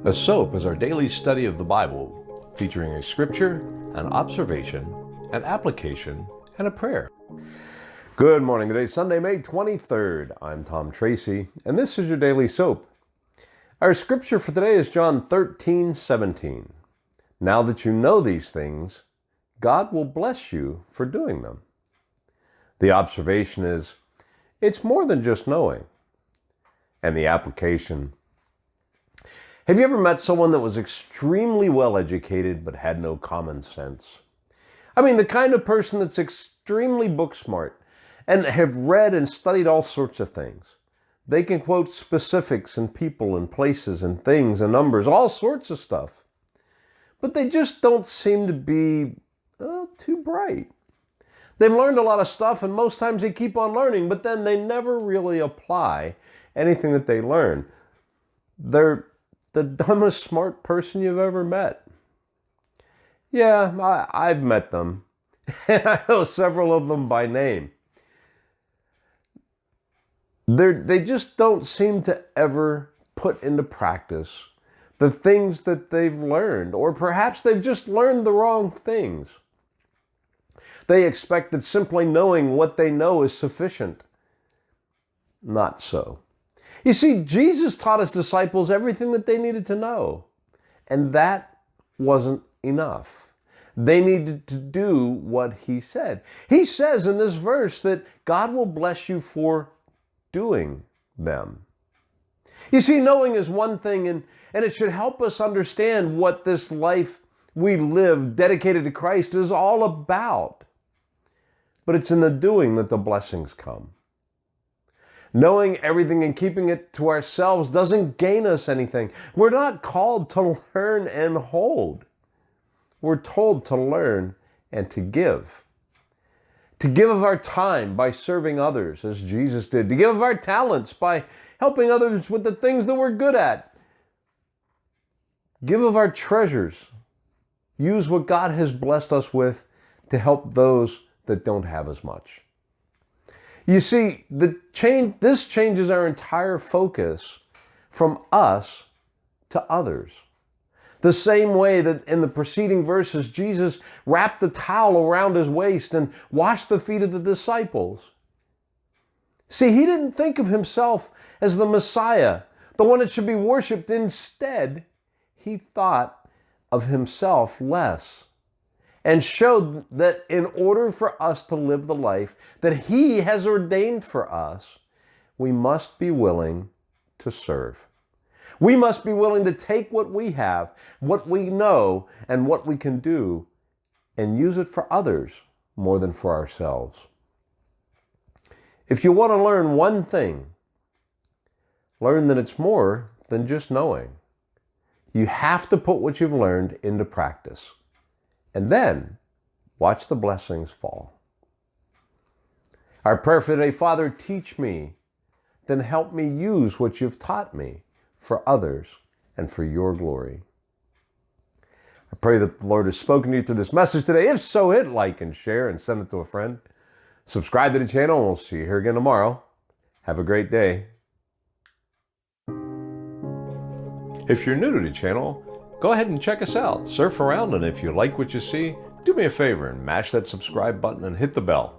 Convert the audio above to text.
S.O.A.P is our daily study of the Bible, featuring a scripture, an observation, an application, and a prayer. Good morning. Today's Sunday, May 23rd. I'm Tom Tracy, and this is your daily S.O.A.P. Our scripture for today is John 13:17. Now that you know these things, God will bless you for doing them. The observation is, it's more than just knowing. And the application, have you ever met someone that was extremely well educated but had no common sense? I mean, the kind of person that's extremely book smart and have read and studied all sorts of things. They can quote specifics and people and places and things and numbers, all sorts of stuff. But they just don't seem to be too bright. They've learned a lot of stuff, and most times they keep on learning, but then they never really apply anything that they learn. They're the dumbest smart person you've ever met. Yeah, I've met them, and I know several of them by name. They just don't seem to ever put into practice the things that they've learned, or perhaps they've just learned the wrong things. They expect that simply knowing what they know is sufficient. Not so. You see, Jesus taught his disciples everything that they needed to know, and that wasn't enough. They needed to do what he said. He says in this verse that God will bless you for doing them. You see, knowing is one thing, and it should help us understand what this life we live dedicated to Christ is all about. But it's in the doing that the blessings come. Knowing everything and keeping it to ourselves doesn't gain us anything. We're not called to learn and hold. We're told to learn and to give. To give of our time by serving others, as Jesus did. To give of our talents by helping others with the things that we're good at. Give of our treasures. Use what God has blessed us with to help those that don't have as much. You see, this changes our entire focus from us to others. The same way that in the preceding verses, Jesus wrapped the towel around his waist and washed the feet of the disciples. See, he didn't think of himself as the Messiah, the one that should be worshiped. Instead, he thought of himself less, and showed that in order for us to live the life that he has ordained for us, we must be willing to serve. We must be willing to take what we have, what we know, and what we can do, and use it for others more than for ourselves. If you want to learn one thing, learn that it's more than just knowing. You have to put what you've learned into practice. And then, watch the blessings fall. Our prayer for today: Father, teach me, then help me use what you've taught me for others and for your glory. I pray that the Lord has spoken to you through this message today. If so, hit like and share and send it to a friend. Subscribe to the channel, and we'll see you here again tomorrow. Have a great day. If you're new to the channel, go ahead and check us out. Surf around, and if you like what you see, do me a favor and mash that subscribe button and hit the bell.